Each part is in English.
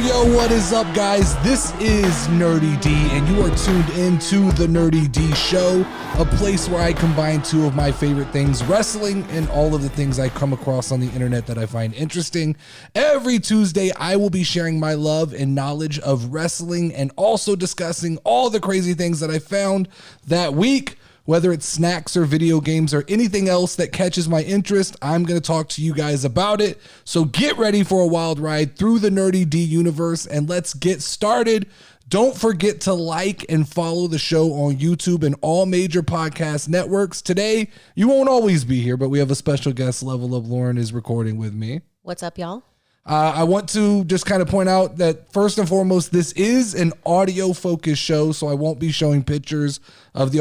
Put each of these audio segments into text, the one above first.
Yo, what is up, guys? This is NerdyD, and you are tuned into the NerdyD Show, a place where I combine two of my favorite things, wrestling and all of the things I come across on the internet that I find interesting. Every Tuesday, I will be sharing my love and knowledge of wrestling and also discussing all the crazy things that I found that week. Whether it's snacks or video games or anything else that catches my interest, I'm going to talk to you guys about it. So get ready for a wild ride through the NerdyD universe, and let's get started. Don't forget to like and follow the show on YouTube and all major podcast networks. Today, you won't always be here, but we have a special guest. Level Up Lauren is recording with me. What's up, y'all? I want to just kind of point out that first and foremost, this is an audio-focused show, so I won't be showing pictures of the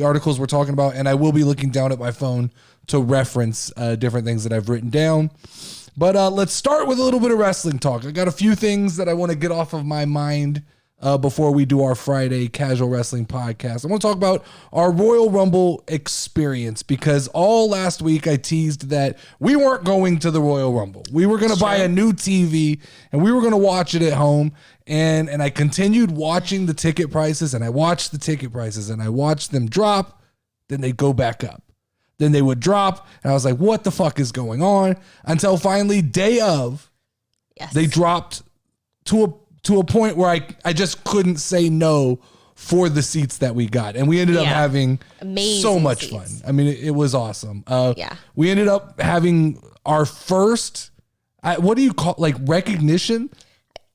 articles we're talking about, and I will be looking down at my phone to reference different things that I've written down. But let's start with a little bit of wrestling talk. I got a few things that I want to get off of my mind before we do our Friday casual wrestling podcast. I want to talk about our Royal Rumble experience because all last week I teased that we weren't going to the Royal Rumble. We were going to buy a new TV and we were going to watch it at home. And I continued watching the ticket prices, and I watched the ticket prices and I watched them drop. Then they'd go back up. Then they would drop. And I was like, what the fuck is going on? Until finally, day of, they dropped to a point where I just couldn't say no for the seats that we got. And we ended up having so much fun. I mean, it was awesome. We ended up having our first, what do you call, like, recognition?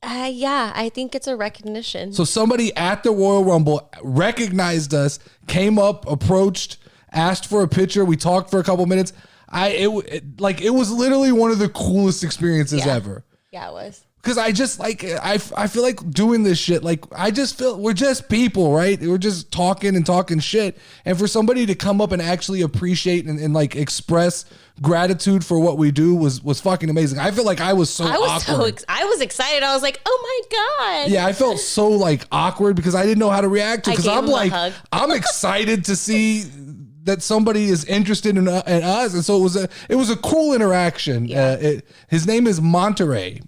I think it's a recognition. So somebody at the Royal Rumble recognized us, came up, approached, asked for a picture. We talked for a couple minutes. It was literally one of the coolest experiences ever. Yeah, it was. Because I just like, I feel like doing this shit. Like, I just feel we're just people, right? We're just talking shit. And for somebody to come up and actually appreciate and like express gratitude for what we do was fucking amazing. I feel like I was awkward. I was excited. I was like, oh my God. Yeah, I felt so like awkward because I didn't know how to react to it. Because I'm like, I'm excited to see that somebody is interested in us. And so it was a cool interaction. Yeah. His name is Monterey.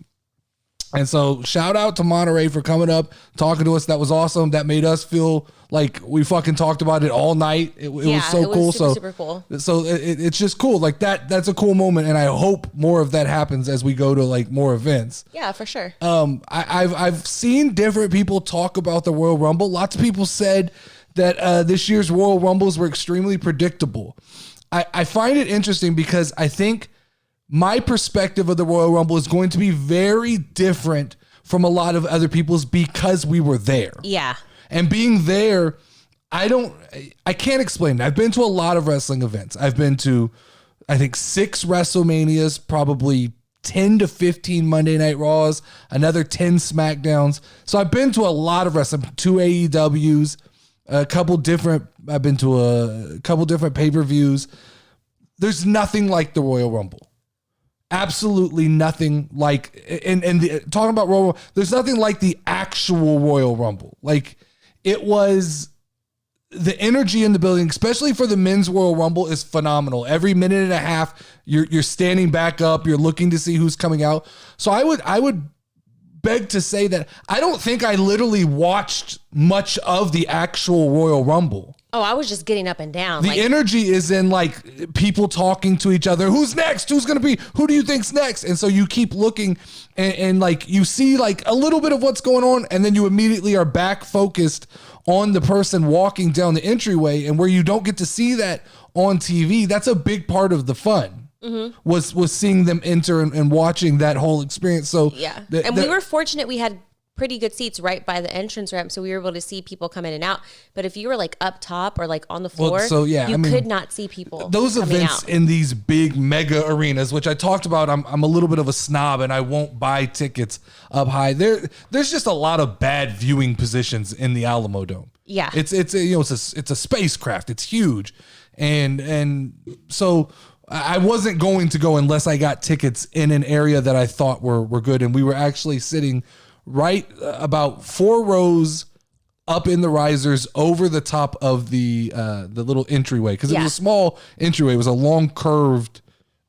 And so shout out to Monterey for coming up, talking to us. That was awesome. That made us feel like we fucking talked about it all night. It was so cool. Super cool. So it's just cool. Like that's a cool moment. And I hope more of that happens as we go to like more events. Yeah, for sure. I've seen different people talk about the Royal Rumble. Lots of people said that this year's Royal Rumbles were extremely predictable. I find it interesting because I think my perspective of the Royal Rumble is going to be very different from a lot of other people's because we were there. Yeah. And being there, I can't explain it. I've been to a lot of wrestling events. I've been to, I think, 6 WrestleManias, probably 10 to 15 Monday Night Raws, another 10 SmackDowns. So I've been to a lot of wrestling, 2 AEWs, I've been to a couple different pay-per-views. There's nothing like the Royal Rumble. Absolutely nothing like, talking about Royal Rumble, there's nothing like the actual Royal Rumble. Like, it was, the energy in the building, especially for the men's Royal Rumble, is phenomenal. Every minute and a half, you're standing back up, you're looking to see who's coming out. So I would beg to say that I don't think I literally watched much of the actual Royal Rumble. Oh, I was just getting up and down. The energy is in like people talking to each other. Who's next? Who's going to be? Who do you think's next? And so you keep looking and like you see like a little bit of what's going on. And then you immediately are back focused on the person walking down the entryway. And where you don't get to see that on TV, that's a big part of the fun. Mm-hmm. Was seeing them enter and watching that whole experience. So yeah. We were fortunate we had pretty good seats right by the entrance ramp, so we were able to see people come in and out. But if you were like up top or like on the floor, you could not see people. Those events in these big mega arenas, which I talked about, I'm a little bit of a snob and I won't buy tickets up high. There's just a lot of bad viewing positions in the Alamo Dome. Yeah, it's a spacecraft. It's huge, and so I wasn't going to go unless I got tickets in an area that I thought were good, and we were actually sitting right about 4 rows up in the risers over the top of the little entryway, because it was a small entryway. It was a long curved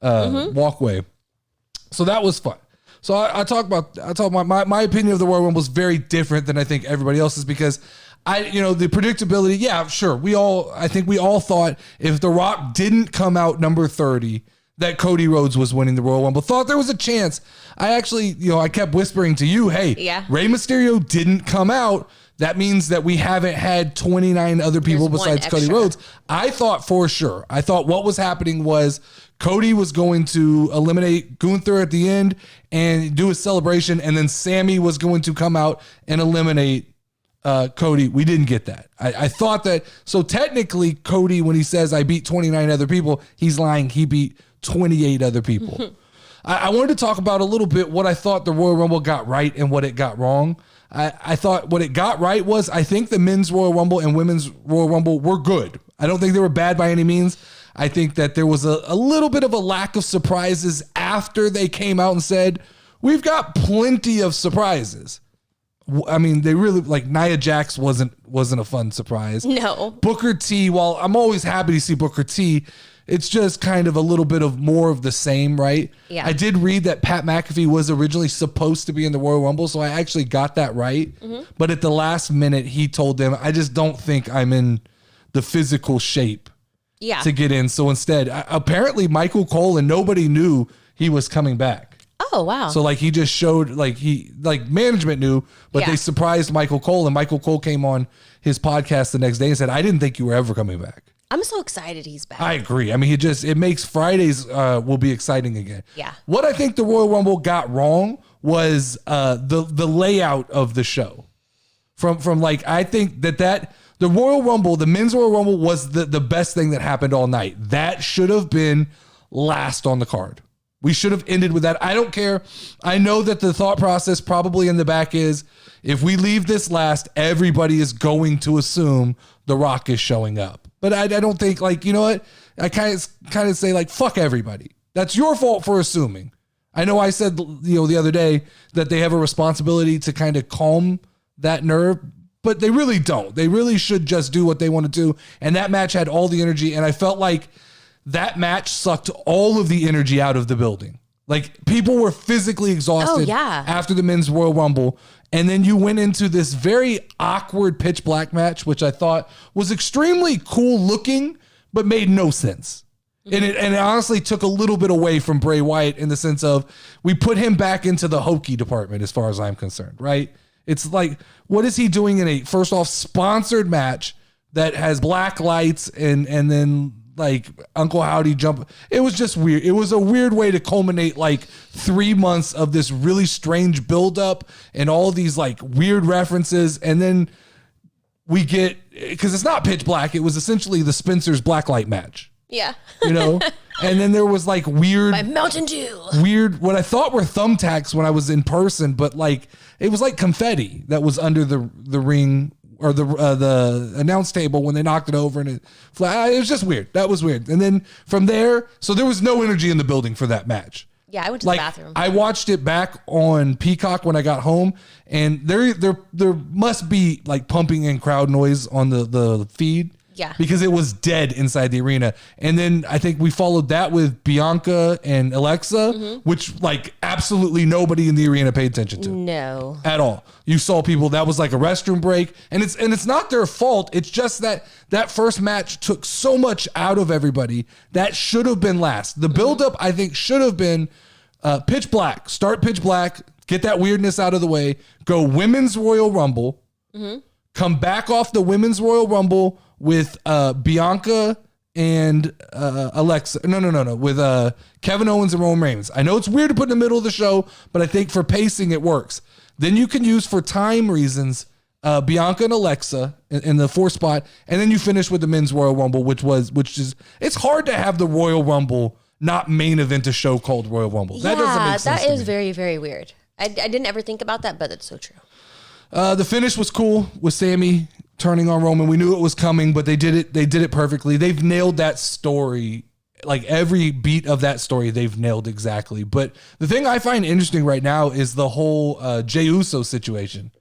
walkway. So that was fun. So I talk about my opinion of the Royal Rumble is very different than I think everybody else's because the predictability. Yeah, sure. I think we all thought if The Rock didn't come out number 30, that Cody Rhodes was winning the Royal Rumble. Thought there was a chance. I actually, I kept whispering to you, hey, Rey Mysterio didn't come out. That means that we haven't had 29 other people besides Cody Rhodes. I thought for sure. I thought what was happening was Cody was going to eliminate Gunther at the end and do a celebration, and then Sammy was going to come out and eliminate Cody. We didn't get that. I thought that. So technically, Cody, when he says I beat 29 other people, he's lying. He beat 28 other people. I wanted to talk about a little bit what I thought the Royal Rumble got right and what it got wrong. I thought what it got right was I think the men's Royal Rumble and women's Royal Rumble were good. I don't think they were bad by any means. I think that there was a little bit of a lack of surprises after they came out and said, we've got plenty of surprises. I mean, they really, like, Nia Jax wasn't a fun surprise. No. Booker T, while I'm always happy to see Booker T, it's just kind of a little bit of more of the same, right? Yeah. I did read that Pat McAfee was originally supposed to be in the Royal Rumble, so I actually got that right. Mm-hmm. But at the last minute, he told them, I just don't think I'm in the physical shape to get in. So instead, apparently Michael Cole and nobody knew he was coming back. Oh, wow. So like he just showed management knew, but they surprised Michael Cole, and Michael Cole came on his podcast the next day and said, I didn't think you were ever coming back. I'm so excited he's back. I agree. I mean, it makes Fridays will be exciting again. Yeah. What I think the Royal Rumble got wrong was the layout of the show. From like, I think that the Royal Rumble, the men's Royal Rumble was the best thing that happened all night. That should have been last on the card. We should have ended with that. I don't care. I know that the thought process probably in the back is if we leave this last, everybody is going to assume The Rock is showing up. But I don't think, like, you know what? I kind of say, like, fuck everybody. That's your fault for assuming. I know I said, the other day that they have a responsibility to kind of calm that nerve, but they really don't. They really should just do what they want to do. And that match had all the energy, and I felt like that match sucked all of the energy out of the building. Like, people were physically exhausted after the men's Royal Rumble. And then you went into this very awkward pitch black match, which I thought was extremely cool looking, but made no sense. Mm-hmm. And it honestly took a little bit away from Bray Wyatt in the sense of we put him back into the hokey department as far as I'm concerned, right? It's like, what is he doing in a, first off, sponsored match that has black lights and then like Uncle Howdy jump? It was just weird. It was a weird way to culminate like 3 months of this really strange buildup and all these like weird references. And then we get, because it's not pitch black, it was essentially the Spencer's Blacklight match. Yeah. And then there was like weird, my Mountain Dew, weird, what I thought were thumbtacks when I was in person, but like it was like confetti that was under the ring or the announce table when they knocked it over, and it was just weird. That was weird. And then from there, so there was no energy in the building for that match. Yeah, I went to the bathroom. I watched it back on Peacock when I got home, and there must be like pumping in crowd noise on the feed. Yeah. Because it was dead inside the arena. And then I think we followed that with Bianca and Alexa, which like absolutely nobody in the arena paid attention to. No. At all. You saw people, that was like a restroom break. And it's not their fault. It's just that first match took so much out of everybody. That should have been last. The buildup, I think, should have been pitch black. Start pitch black. Get that weirdness out of the way. Go Women's Royal Rumble. Come back off the Women's Royal Rumble with Bianca and Alexa. No. With Kevin Owens and Roman Reigns. I know it's weird to put in the middle of the show, but I think for pacing it works. Then you can use, for time reasons, Bianca and Alexa in the fourth spot, and then you finish with the Men's Royal Rumble, which is it's hard to have the Royal Rumble not main event a show called Royal Rumble. That doesn't make sense. That is very, very weird. I didn't ever think about that, but that's so true. The finish was cool with Sammy turning on Roman. We knew it was coming, but they did it perfectly. They've nailed that story. Like every beat of that story, they've nailed exactly. But the thing I find interesting right now is the whole Jey Uso situation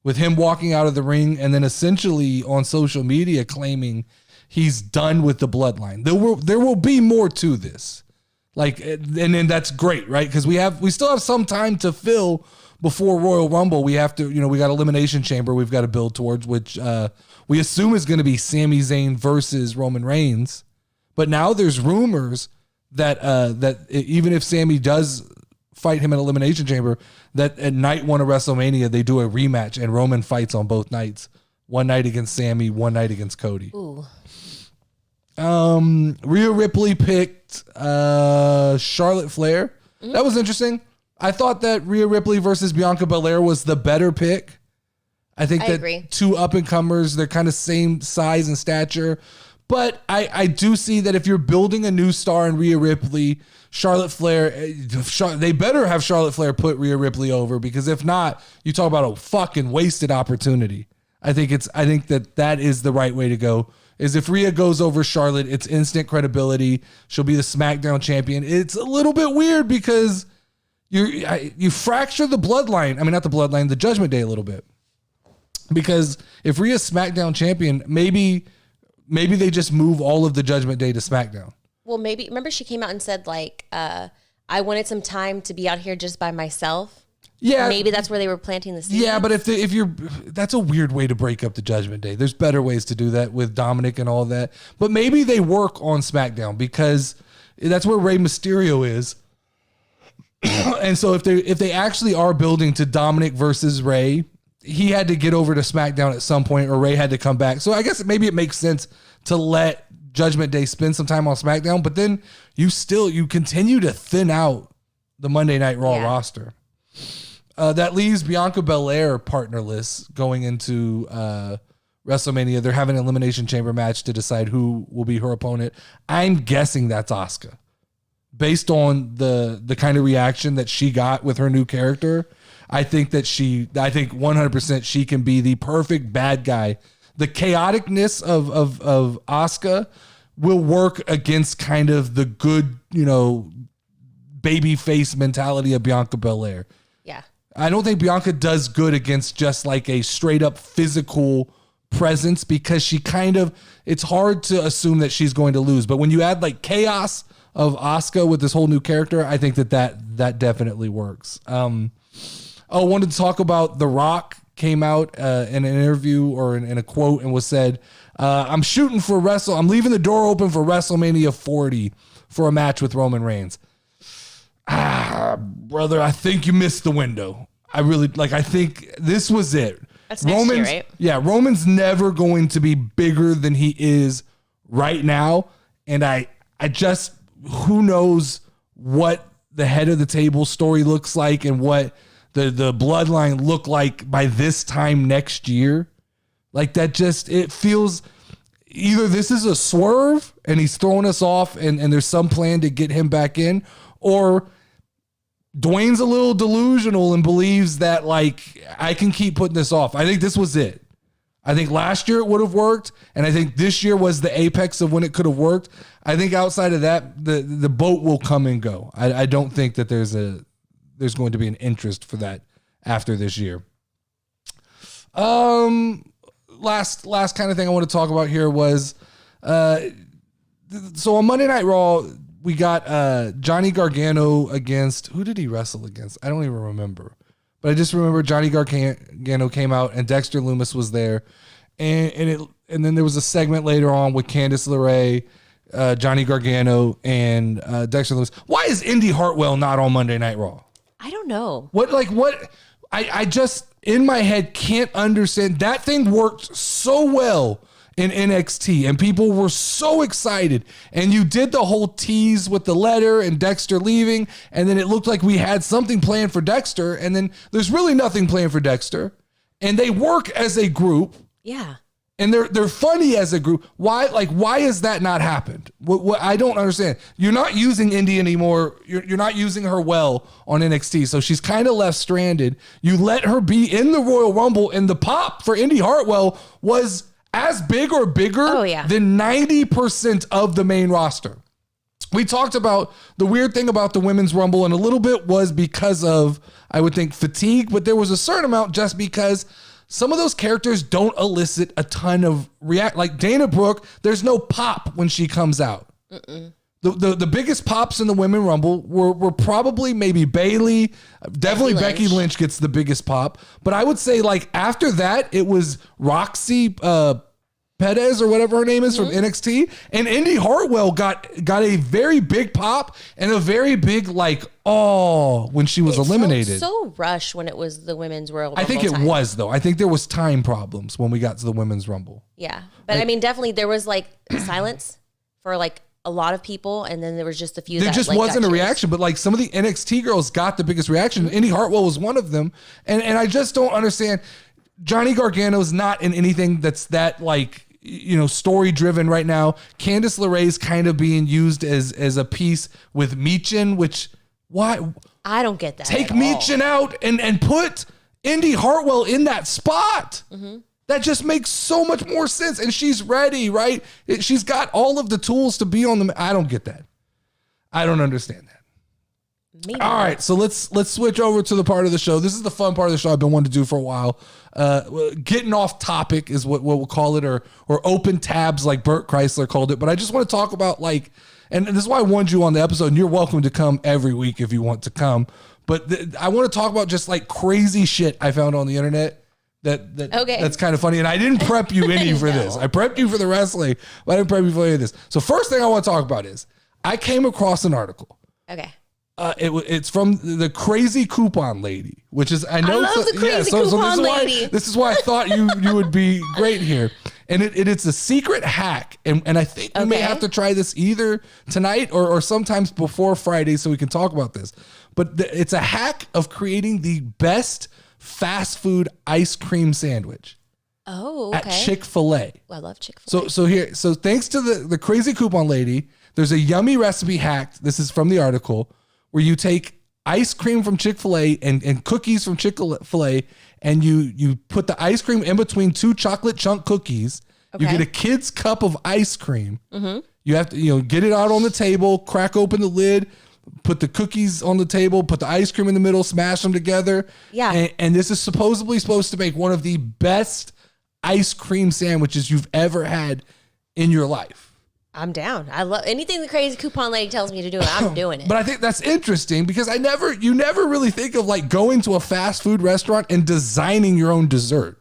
with him walking out of the ring and then essentially on social media claiming he's done with the bloodline. There will be more to this. Like, and then that's great, right? Because we still have some time to fill before Royal Rumble. We have to, we got Elimination Chamber we've got to build towards, which we assume is going to be Sami Zayn versus Roman Reigns. But now there's rumors that even if Sami does fight him in Elimination Chamber, that at night one of WrestleMania, they do a rematch and Roman fights on both nights. One night against Sami, one night against Cody. Ooh. Rhea Ripley picked Charlotte Flair. Mm-hmm. That was interesting. I thought that Rhea Ripley versus Bianca Belair was the better pick. I agree. Two up-and-comers, they're kind of same size and stature. But I do see that if you're building a new star in Rhea Ripley, Charlotte Flair, they better have Charlotte Flair put Rhea Ripley over, because if not, you talk about a fucking wasted opportunity. I think that is the right way to go. Is if Rhea goes over Charlotte, it's instant credibility. She'll be the SmackDown champion. It's a little bit weird because you fracture the bloodline. I mean, not the bloodline, the Judgment Day a little bit. Because if Rhea's SmackDown champion, maybe they just move all of the Judgment Day to SmackDown. Well, maybe. Remember she came out and said, like, I wanted some time to be out here just by myself. Yeah. Maybe that's where they were planting the seeds. Yeah, but if you're, that's a weird way to break up the Judgment Day. There's better ways to do that with Dominic and all that. But maybe they work on SmackDown because that's where Rey Mysterio is. And so if they actually are building to Dominic versus Rey, he had to get over to SmackDown at some point, or Rey had to come back. So I guess maybe it makes sense to let Judgment Day spend some time on SmackDown, but then you continue to thin out the Monday Night Raw roster. That leaves Bianca Belair partnerless going into WrestleMania. They're having an Elimination Chamber match to decide who will be her opponent. I'm guessing that's Asuka. Based on the kind of reaction that she got with her new character, I think 100% she can be the perfect bad guy. The chaoticness of Asuka will work against kind of the good, baby face mentality of Bianca Belair. Yeah. I don't think Bianca does good against just like a straight up physical presence, because it's hard to assume that she's going to lose. But when you add like chaos of Asuka with this whole new character, I think that definitely works. I wanted to talk about The Rock came out in an interview or in a quote and was said, I'm leaving the door open for WrestleMania 40 for a match with Roman Reigns. Brother, I think you missed the window. I think this was it. That's next year, right? Yeah, Roman's never going to be bigger than he is right now. And I just, who knows what the head of the table story looks like and what the bloodline look like by this time next year. Like that it feels either this is a swerve and he's throwing us off and there's some plan to get him back in, or Dwayne's a little delusional and believes that like I can keep putting this off. I think this was it. I think last year it would have worked, and I think this year was the apex of when it could have worked. I think outside of that, the boat will come and go. I don't think that there's going to be an interest for that after this year. Last kind of thing I want to talk about here was, so on Monday Night Raw, we got Johnny Gargano against, who did he wrestle against? I don't even remember. But I just remember Johnny Gargano came out and Dexter Lumis was there. And then there was a segment later on with Candice LeRae, Johnny Gargano, and Dexter Lumis. Why is Indy Hartwell not on Monday Night Raw? I don't know. I just, in my head, can't understand. That thing worked so well in NXT, and people were so excited. And you did the whole tease with the letter and Dexter leaving, and then it looked like we had something planned for Dexter, and then there's really nothing planned for Dexter. And they work as a group. Yeah. And they're funny as a group. Why has that not happened? What I don't understand. You're not using Indy anymore. You're not using her well on NXT, so she's kind of left stranded. You let her be in the Royal Rumble, and the pop for Indy Hartwell was as big or bigger than 90% of the main roster. We talked about the weird thing about the Women's Rumble, and a little bit was because of, I would think, fatigue, but there was a certain amount just because some of those characters don't elicit a ton of react. Like Dana Brooke, there's no pop when she comes out. The The biggest pops in the Women Rumble were probably maybe Bailey. Definitely Becky Lynch gets the biggest pop. But I would say like after that, it was Roxy Perez or whatever her name is from NXT. And Indy Hartwell got a very big pop and a very big like, when she was eliminated. So rushed when it was the Women's Royal Rumble. I think it was though. I think there was time problems when we got to the Women's Rumble. Yeah. But I mean, definitely there was like silence for like a lot of people, and then there was just a few. There just wasn't a reaction, but like some of the NXT girls got the biggest reaction. Indy Hartwell was one of them, and I just don't understand. Johnny Gargano's not in anything that's that like story driven right now. Candice LeRae's kind of being used as a piece with Meechin, which why I don't get that. Take Meechin out and put Indy Hartwell in that spot. Mm-hmm. That just makes so much more sense. And she's ready, right? She's got all of the tools to be on the... I don't get that. I don't understand that. Maybe. All right, so let's switch over to the part of the show. This is the fun part of the show I've been wanting to do for a while. Getting off topic is what we'll call it, or open tabs like Bert Chrysler called it. But I just want to talk about like... And this is why I wanted you on the episode, and you're welcome to come every week if you want to come. But I want to talk about just like crazy shit I found on the internet. That's kind of funny. And I didn't prep you any for this. I prepped you for the wrestling, but I didn't prep you for any of this. So first thing I want to talk about is I came across an article. Okay. It's from the Crazy Coupon Lady, which is I love the Crazy Coupon Lady. This is why I thought you would be great here. And it's a secret hack, and I think we may have to try this either tonight or sometimes before Friday so we can talk about this. But it's a hack of creating the best fast food ice cream sandwich. Oh, okay. At Chick-fil-A. Well, I love Chick-fil-A. So thanks to the Crazy Coupon Lady, there's a yummy recipe hack. This is from the article where you take ice cream from Chick-fil-A and cookies from Chick-fil-A and you put the ice cream in between two chocolate chunk cookies. Okay. You get a kid's cup of ice cream. Mm-hmm. You have to get it out on the table, crack open the lid, put the cookies on the table, put the ice cream in the middle, smash them together. Yeah. And this is supposedly supposed to make one of the best ice cream sandwiches you've ever had in your life. I'm down. I love anything the Crazy Coupon Lady tells me to do. I'm doing it. But I think that's interesting because you never really think of like going to a fast food restaurant and designing your own dessert.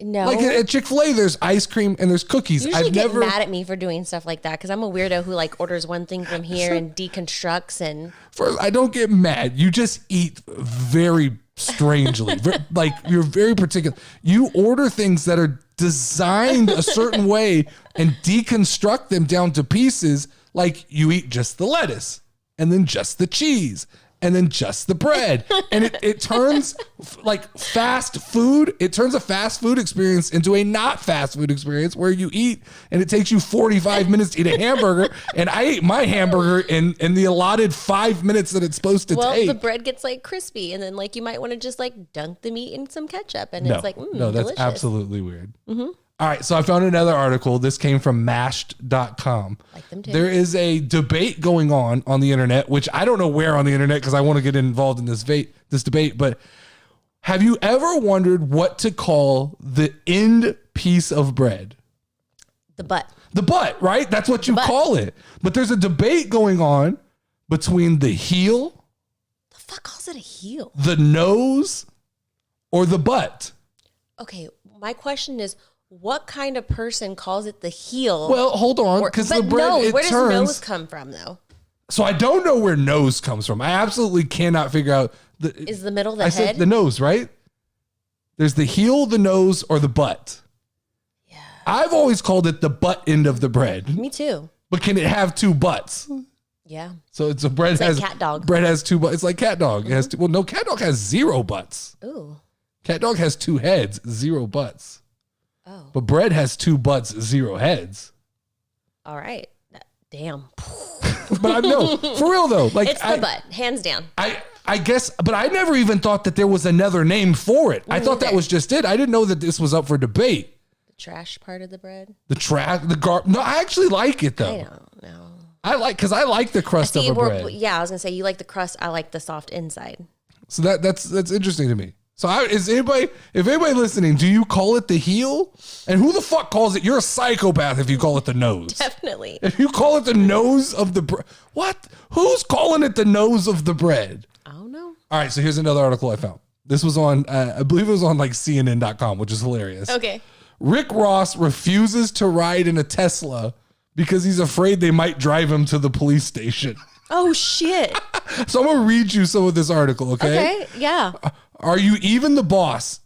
No. Like at Chick-fil-A, there's ice cream and there's cookies. You usually get mad at me for doing stuff like that because I'm a weirdo who like orders one thing from here and deconstructs and... First, I don't get mad. You just eat very strangely. Like you're very particular. You order things that are designed a certain way and deconstruct them down to pieces. Like you eat just the lettuce and then just the cheese and then just the bread. And it turns like fast food. It turns a fast food experience into a not fast food experience where you eat and it takes you 45 minutes to eat a hamburger. And I ate my hamburger in the allotted 5 minutes that it's supposed to take. Well, the bread gets like crispy and then like you might want to just like dunk the meat in some ketchup and it's like, no, that's delicious. Absolutely weird. Mm-hmm. All right, so I found another article. This came from mashed.com. Like them too. There is a debate going on the internet, which I don't know where on the internet because I want to get involved in this debate. But have you ever wondered what to call the end piece of bread? The butt. The butt, right? That's what you call it. But there's a debate going on between the heel. The fuck calls it a heel? The nose or the butt? Okay, my question is, what kind of person calls it the heel? Well, hold on, because the bread where does nose come from, though? So I don't know where nose comes from. I absolutely cannot figure out. Is the middle the head? I said the nose, right? There's the heel, the nose, or the butt. Yeah. I've always called it the butt end of the bread. Me too. But can it have two butts? Yeah. So it's a bread it's has like cat dog. Bread has two butts. It's like cat dog. Mm-hmm. It has two, well, no, cat dog has 0 butts. Ooh. Cat dog has 2 heads, 0 butts. Oh. But bread has 2 butts, 0 heads. All right. Damn. But I know, for real though. Like it's the butt, hands down. I guess, but I never even thought that there was another name for it. I thought that was just it. I didn't know that this was up for debate. The trash part of the bread? No, I actually like it though. I don't know. Because I like the crust of a bread. Yeah, I was gonna say you like the crust. I like the soft inside. So that's interesting to me. So if anybody listening, do you call it the heel? And who the fuck calls it? You're a psychopath if you call it the nose. Definitely. If you call it the nose of the bread. What? Who's calling it the nose of the bread? I don't know. All right, so here's another article I found. This was on, I believe it was on like CNN.com, which is hilarious. Okay. Rick Ross refuses to ride in a Tesla because he's afraid they might drive him to the police station. Oh, shit. So I'm going to read you some of this article, okay? Okay, yeah. Are you even the boss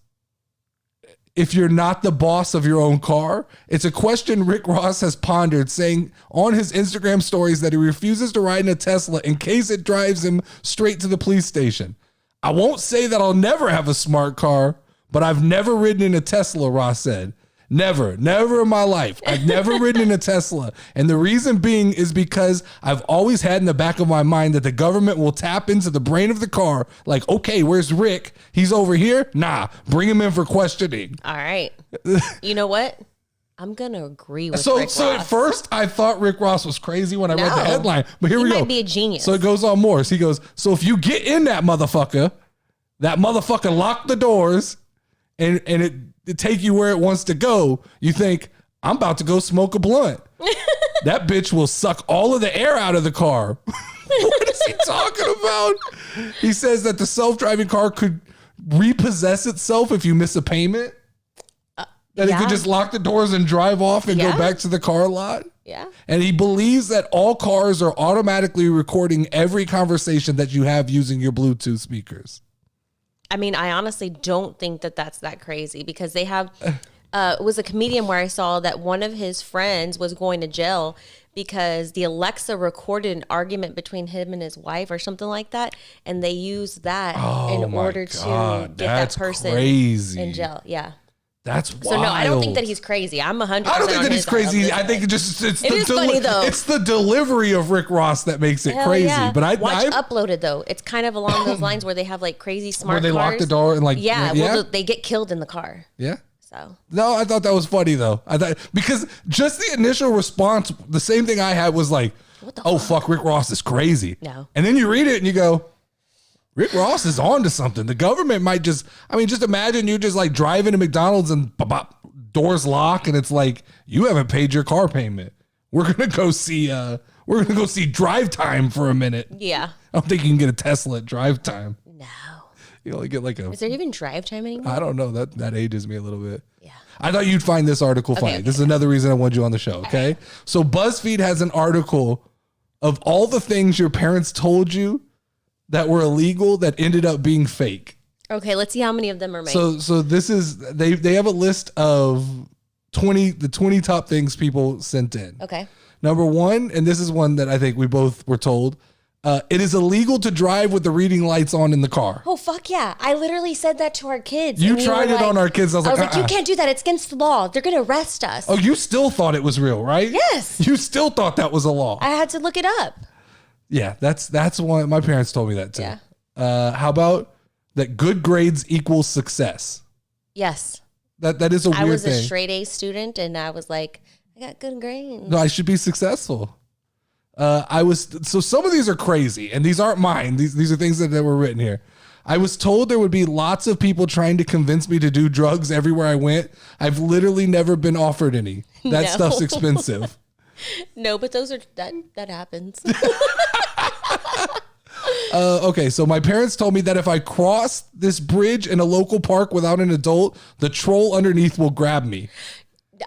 if you're not the boss of your own car? It's a question Rick Ross has pondered, saying on his Instagram stories that he refuses to ride in a Tesla in case it drives him straight to the police station. I won't say that I'll never have a smart car, but I've never ridden in a Tesla, Ross said. Never in my life. I've never ridden in a Tesla. And the reason being is because I've always had in the back of my mind that the government will tap into the brain of the car. Like, okay, where's Rick? He's over here? Nah, bring him in for questioning. All right. You know what? I'm going to agree with Rick Ross. So at first I thought Rick Ross was crazy when I read the headline, but here we go. He might be a genius. So it goes on more. So he goes, so if you get in that motherfucker lock the doors and it take you where it wants to go, you think, I'm about to go smoke a blunt. That bitch will suck all of the air out of the car. What is he talking about? He says that the self-driving car could repossess itself if you miss a payment. That it could just lock the doors and drive off and go back to the car lot. Yeah. And he believes that all cars are automatically recording every conversation that you have using your Bluetooth speakers. I mean, I honestly don't think that that's that crazy because they have, it was a comedian where I saw that one of his friends was going to jail because the Alexa recorded an argument between him and his wife or something like that. And they used that in order to get that person in jail. Yeah. That's wild. So no, I don't think that he's crazy. I'm 100%. I don't think that he's crazy. I think it's funny though. It's the delivery of Rick Ross that makes it crazy. Yeah. But watch Uploaded though. It's kind of along those lines where they have like crazy smart cars. Where they lock the door and like they get killed in the car. Yeah. So no, I thought that was funny though. I thought because just the initial response, the same thing I had was like, "Oh fuck, Rick Ross is crazy." No. And then you read it and you go, Rick Ross is on to something. The government might just imagine you just like driving to McDonald's and doors lock and it's like, you haven't paid your car payment. We're going to go see Drive Time for a minute. Yeah. I don't think you can get a Tesla at Drive Time. No. You only get Is there even Drive Time anymore? I don't know. That ages me a little bit. Yeah. I thought you'd find this article funny. Okay. This is another reason I wanted you on the show. Okay. So BuzzFeed has an article of all the things your parents told you that were illegal that ended up being fake. Okay, let's see how many of them are made. So this is they have a list of 20 top things people sent in. Okay. Number 1, and this is one that I think we both were told, it is illegal to drive with the reading lights on in the car. Oh fuck yeah. I literally said that to our kids. You tried it on our kids. I was like, you can't do that. It's against the law. They're going to arrest us. Oh, you still thought it was real, right? Yes. You still thought that was a law. I had to look it up. Yeah, that's one. My parents told me that too. Yeah. How about that good grades equals success? Yes. That is a weird thing. I was a straight A student and I was like, I got good grades. No, I should be successful. So some of these are crazy and these aren't mine. These are things that were written here. I was told there would be lots of people trying to convince me to do drugs everywhere I went. I've literally never been offered any. That stuff's expensive. No, but those are that happens. Okay, so my parents told me that if I cross this bridge in a local park without an adult, the troll underneath will grab me.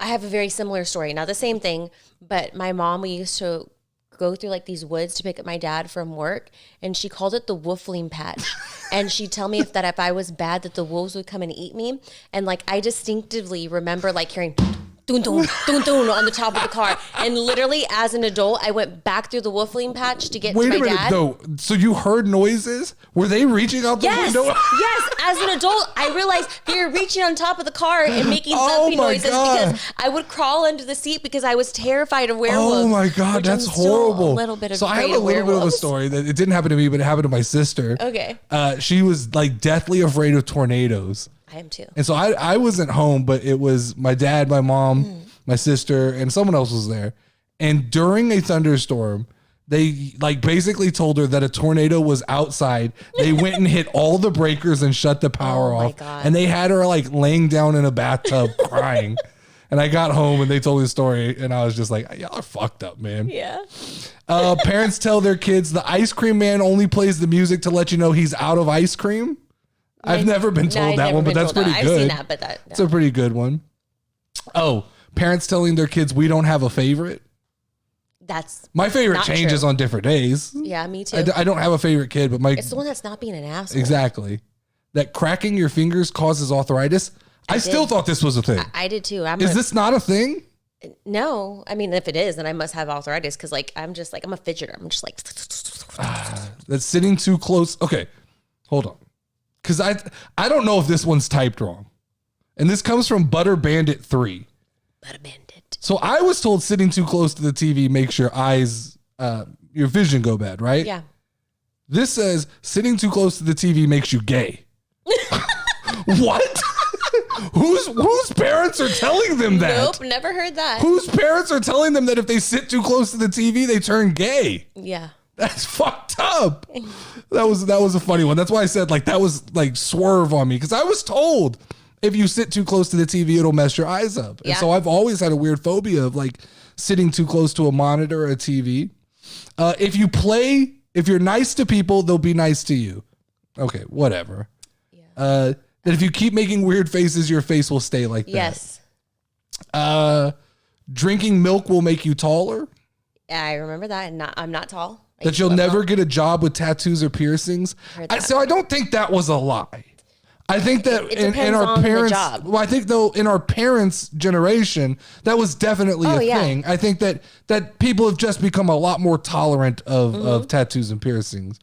I have a very similar story. Not the same thing, but my mom, we used to go through like these woods to pick up my dad from work, and she called it the woofling patch. And she'd tell me if I was bad, that the wolves would come and eat me. And like I distinctively remember like hearing dun dun dun dun on the top of the car, and literally as an adult I went back through the woofling patch to get to my dad. Wait a minute though, so you heard noises? Were they reaching out the window? Yes, as an adult I realized they were reaching on top of the car and making thumping noises because I would crawl under the seat because I was terrified of werewolves. Oh my God, that's horrible. A little bit of so I have a little bit of a story that it didn't happen to me, but it happened to my sister. Okay. She was like deathly afraid of tornadoes. I am too. And so I wasn't home, but it was my dad, my mom, my sister, and someone else was there. And during a thunderstorm, They like basically told her that a tornado was outside. They went and hit all the breakers and shut the power off. God. And they had her like laying down in a bathtub crying. And I got home and they told me the story and I was just like, y'all are fucked up, man. Yeah. Parents tell their kids the ice cream man only plays the music to let you know he's out of ice cream. I've never been told that one, but that's pretty good. I've seen that, but it's a pretty good one. Oh, parents telling their kids we don't have a favorite. That's my favorite changes true. On different days. Yeah, me too. I don't have a favorite kid, but it's the one that's not being an asshole. Exactly. That cracking your fingers causes arthritis. I still thought this was a thing. I did too. Is this not a thing? No. I mean, if it is, then I must have arthritis because like I'm a fidgeter. I'm just like that's sitting too close. Okay, hold on. Because I don't know if this one's typed wrong. And this comes from Butter Bandit 3. Butter Bandit. So I was told sitting too close to the TV makes your eyes, your vision go bad, right? Yeah. This says sitting too close to the TV makes you gay. What? Whose parents are telling them that? Nope, never heard that. Whose parents are telling them that if they sit too close to the TV, they turn gay? Yeah. That's fucked up. That was a funny one. That's why I said like that was like swerve on me because I was told if you sit too close to the TV, it'll mess your eyes up. And so I've always had a weird phobia of like sitting too close to a monitor or a TV. If you're nice to people, they'll be nice to you. Okay, whatever. Yeah. That if you keep making weird faces, your face will stay like that. Yes. Drinking milk will make you taller. I remember that. And I'm not tall. That you'll never get a job with tattoos or piercings. So I don't think that was a lie. I think that in our parents, well, I think though in our parents' generation, that was definitely a thing. I think that people have just become a lot more tolerant of tattoos and piercings.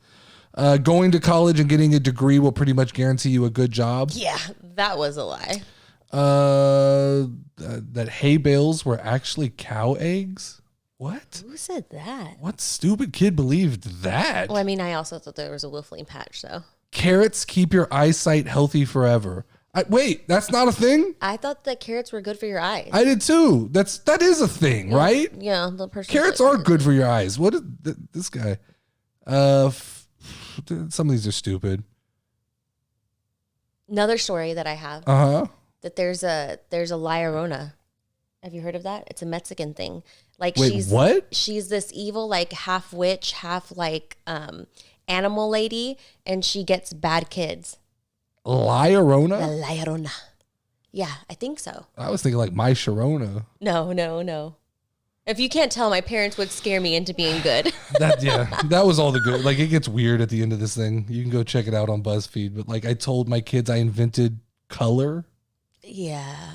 Going to college and getting a degree will pretty much guarantee you a good job. Yeah, that was a lie. That hay bales were actually cow eggs. What? Who said that? What stupid kid believed that? Well, I mean, I also thought there was a whiffling patch, though. Carrots keep your eyesight healthy forever. Wait, that's not a thing? I thought that carrots were good for your eyes. I did too. That is a thing, right? Yeah, the person. Carrots are good for your eyes. What is this guy? Some of these are stupid. Another story that I have. That there's a La Llorona. Have you heard of that? It's a Mexican thing. Like what? She's this evil, like half witch, half like animal lady, and she gets bad kids. La Llorona? La Llorona. Yeah, I think so. I was thinking like My Sharona. No. If you can't tell, my parents would scare me into being good. That was all the good. Like it gets weird at the end of this thing. You can go check it out on BuzzFeed. But like I told my kids I invented color. Yeah.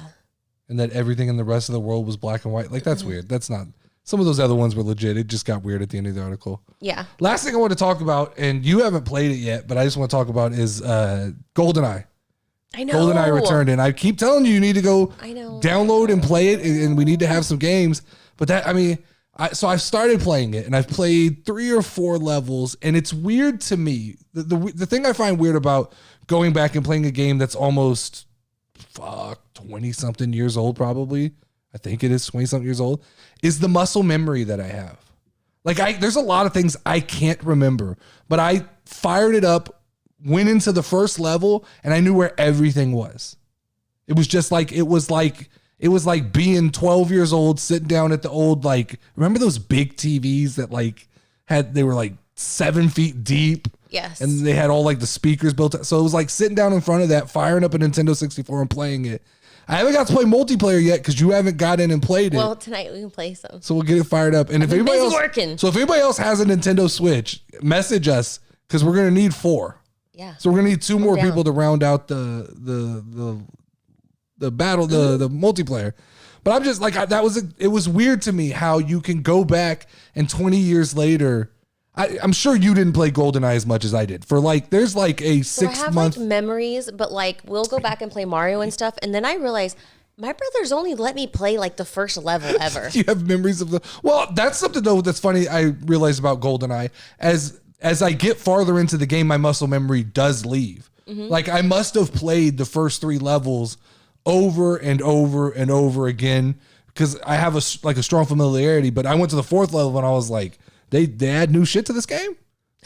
And that everything in the rest of the world was black and white. Like that's weird. That's not. Some of those other ones were legit. It just got weird at the end of the article. Yeah. Last thing I want to talk about, and you haven't played it yet, but I just want to talk about is GoldenEye. I know. GoldenEye returned, and I keep telling you need to go download and play it, and we need to have some games. But so I've started playing it, and I've played 3 or 4 levels, and it's weird to me. The thing I find weird about going back and playing a game that's almost 20-something years old, probably. I think it is 20-something years old, is the muscle memory that I have. Like there's a lot of things I can't remember, but I fired it up, went into the first level, and I knew where everything was. It was just like, it was like being 12 years old, sitting down at the old, like, remember those big TVs that like they were like 7 feet deep? Yes. And they had all like the speakers built up. So it was like sitting down in front of that, firing up a Nintendo 64 and playing it. I haven't got to play multiplayer yet because you haven't got in and played it. Well, tonight we can play some. So we'll get it fired up. And if anybody else, so if anybody else has a Nintendo Switch, message us because we're gonna need 4. Yeah. So we're gonna need 2 more people to round out the battle, the multiplayer. But I'm just like it was weird to me how you can go back and 20 years later. I'm sure you didn't play GoldenEye as much as I did. For like, there's like a 6-month like memories, but like we'll go back and play Mario and stuff, and then I realize my brother's only let me play like the first level ever. You have memories of well, that's something though that's funny. I realized about GoldenEye as I get farther into the game, my muscle memory does leave. Mm-hmm. Like I must have played the first 3 levels over and over and over again because I have a strong familiarity. But I went to the 4th level and I was like, They add new shit to this game.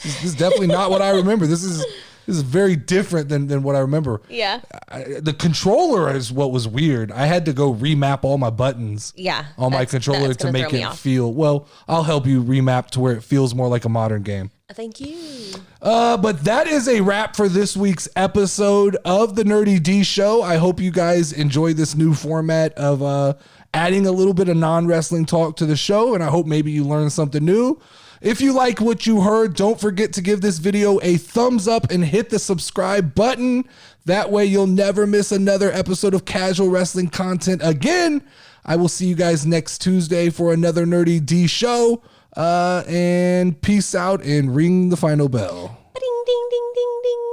This is definitely not what I remember. This is very different than what I remember. Yeah. The controller is what was weird. I had to go remap all my buttons on my controller to make it feel, well, I'll help you remap to where it feels more like a modern game. Thank you. But that is a wrap for this week's episode of the NerdyD Show. I hope you guys enjoy this new format of adding a little bit of non-wrestling talk to the show, and I hope maybe you learned something new. If you like what you heard, don't forget to give this video a thumbs up and hit the subscribe button. That way you'll never miss another episode of casual wrestling content again. I will see you guys next Tuesday for another NerdyD Show. And peace out and ring the final bell. Ding, ding, ding, ding, ding.